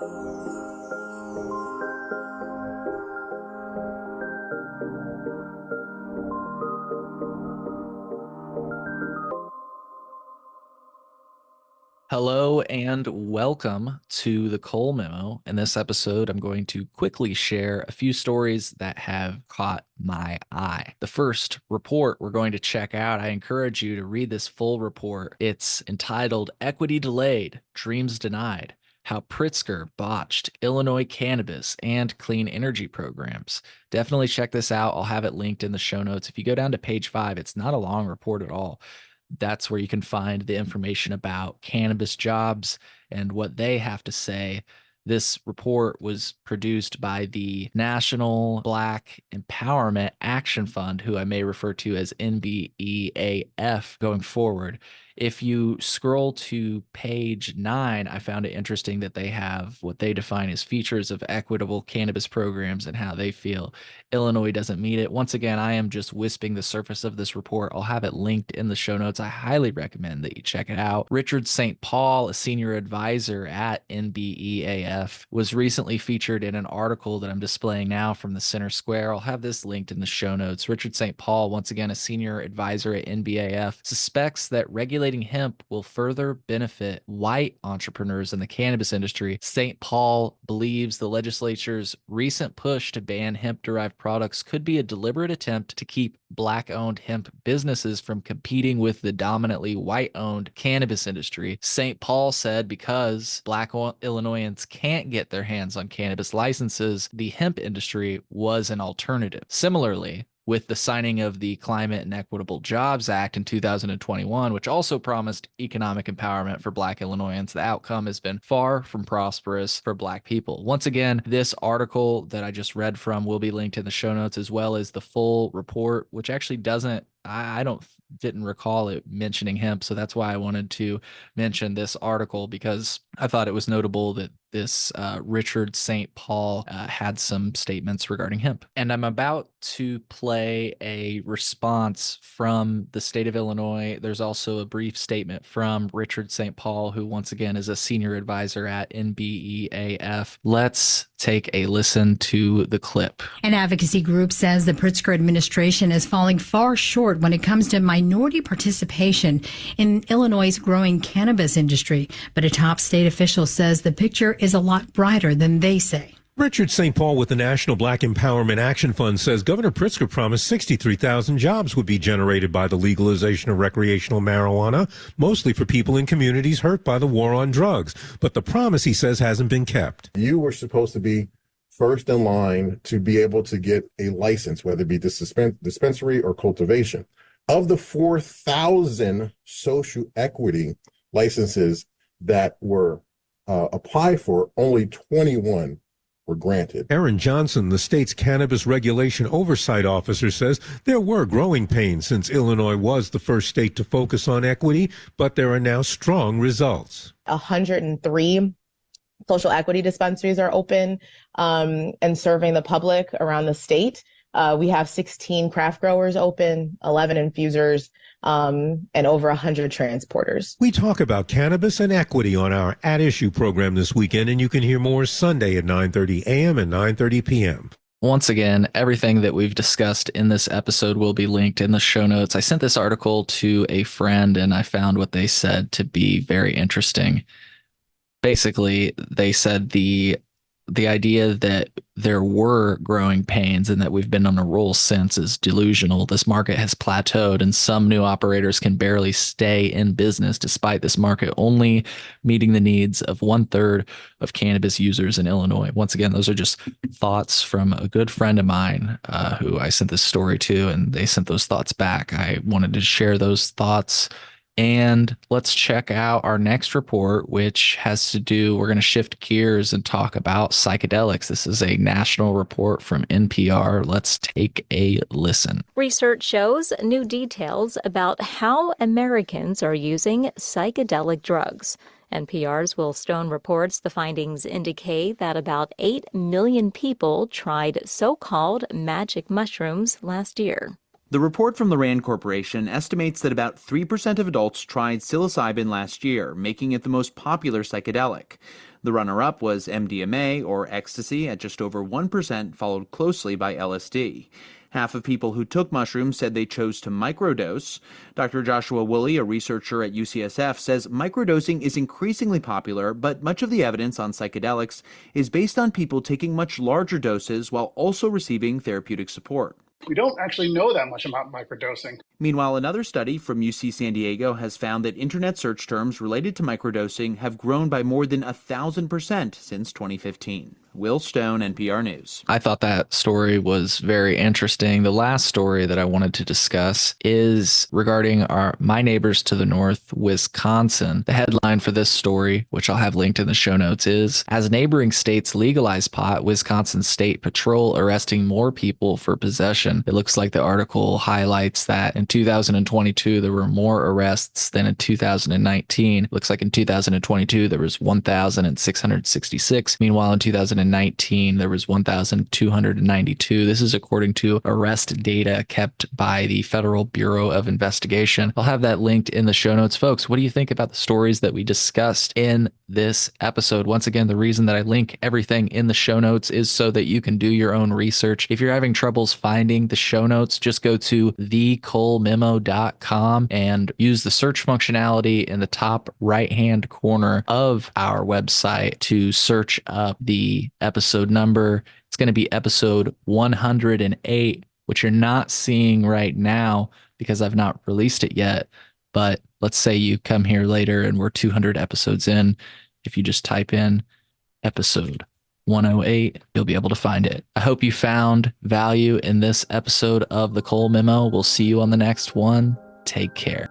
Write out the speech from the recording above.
Hello and welcome to the Cole Memo. In this episode, I'm going to quickly share a few stories that have caught my eye. The first report we're going to check out, I encourage you to read this full report. It's entitled Equity Delayed, Dreams Denied: How Pritzker Botched Illinois Cannabis and Clean Energy Programs. Definitely check this out. I'll have it linked in the show notes. If you go down to page 5, it's not a long report at all. That's where you can find the information about cannabis jobs and what they have to say. This report was produced by the National Black Empowerment Action Fund, who I may refer to as NBEAF going forward. If you scroll to page 9, I found it interesting that they have what they define as features of equitable cannabis programs and how they feel Illinois doesn't meet it. Once again, I am just wisping the surface of this report. I'll have it linked in the show notes. I highly recommend that you check it out. Richard St. Paul, a senior advisor at NBEAF, was recently featured in an article that I'm displaying now from the Center Square. I'll have this linked in the show notes. Richard St. Paul, once again, a senior advisor at NBEAF, suspects that regulating hemp will further benefit white entrepreneurs in the cannabis industry. St. Paul believes the legislature's recent push to ban hemp-derived products could be a deliberate attempt to keep Black-owned hemp businesses from competing with the dominantly white-owned cannabis industry. St. Paul said because Black Illinoisans can't get their hands on cannabis licenses, the hemp industry was an alternative. Similarly, with the signing of the Climate and Equitable Jobs Act in 2021, which also promised economic empowerment for Black Illinoisans, the outcome has been far from prosperous for Black people. Once again, this article that I just read from will be linked in the show notes, as well as the full report, which actually didn't recall it mentioning hemp. So that's why I wanted to mention this article, because I thought it was notable that this Richard St. Paul had some statements regarding hemp. And I'm about to play a response from the state of Illinois. There's also a brief statement from Richard St. Paul, who once again is a senior advisor at NBEAF. Let's take a listen to the clip. An advocacy group says the Pritzker administration is falling far short when it comes to minority participation in Illinois' growing cannabis industry. But a top state official says the picture is a lot brighter than they say. Richard St. Paul with the National Black Empowerment Action Fund says Governor Pritzker promised 63,000 jobs would be generated by the legalization of recreational marijuana, mostly for people in communities hurt by the war on drugs. But the promise, he says, hasn't been kept. You were supposed to be first in line to be able to get a license, whether it be dispensary or cultivation. Of the 4,000 social equity licenses that were applied for, only 21 were granted. Aaron Johnson, the state's cannabis regulation oversight officer, says there were growing pains since Illinois was the first state to focus on equity, but there are now strong results. 103 social equity dispensaries are open and serving the public around the state. We have 16 craft growers open, 11 infusers, and over 100 transporters. We talk about cannabis and equity on our At Issue program this weekend, and you can hear more Sunday at 9:30 a.m. and 9:30 p.m. Once again, everything that we've discussed in this episode will be linked in the show notes. I sent this article to a friend, and I found what they said to be very interesting. Basically, they said the idea that there were growing pains and that we've been on a roll since is delusional. This market has plateaued, and some new operators can barely stay in business despite this market only meeting the needs of 1/3 of cannabis users in Illinois. Once again, those are just thoughts from a good friend of mine who I sent this story to, and they sent those thoughts back. I wanted to share those thoughts. And let's check out our next report, which has to do, we're going to shift gears and talk about psychedelics. This is a national report from NPR. Let's take a listen. Research shows new details about how Americans are using psychedelic drugs. NPR's Will Stone reports the findings indicate that about 8 million people tried so-called magic mushrooms last year. The report from the RAND Corporation estimates that about 3% of adults tried psilocybin last year, making it the most popular psychedelic. The runner-up was MDMA, or ecstasy, at just over 1%, followed closely by LSD. Half of people who took mushrooms said they chose to microdose. Dr. Joshua Woolley, a researcher at UCSF, says microdosing is increasingly popular, but much of the evidence on psychedelics is based on people taking much larger doses while also receiving therapeutic support. We don't actually know that much about microdosing. Meanwhile, another study from UC San Diego has found that internet search terms related to microdosing have grown by more than 1,000% since 2015. Will Stone, NPR News. I thought that story was very interesting. The last story that I wanted to discuss is regarding my neighbors to the north, Wisconsin. The headline for this story, which I'll have linked in the show notes, is "As neighboring states legalize pot, Wisconsin State Patrol arresting more people for possession." It looks like the article highlights that in 2022, there were more arrests than in 2019. It looks like in 2022, there was 1,666. Meanwhile, in 2019, there was 1,292. This is according to arrest data kept by the Federal Bureau of Investigation. I'll have that linked in the show notes. Folks, what do you think about the stories that we discussed in this episode? Once again, the reason that I link everything in the show notes is so that you can do your own research. If you're having troubles finding the show notes, just go to thecolememo.com and use the search functionality in the top right-hand corner of our website to search up the episode number. It's going to be episode 108, which you're not seeing right now because I've not released it yet. But let's say you come here later and we're 200 episodes in. If you just type in episode 108, you'll be able to find it. I hope you found value in this episode of the Cole Memo. We'll see you on the next one. Take care.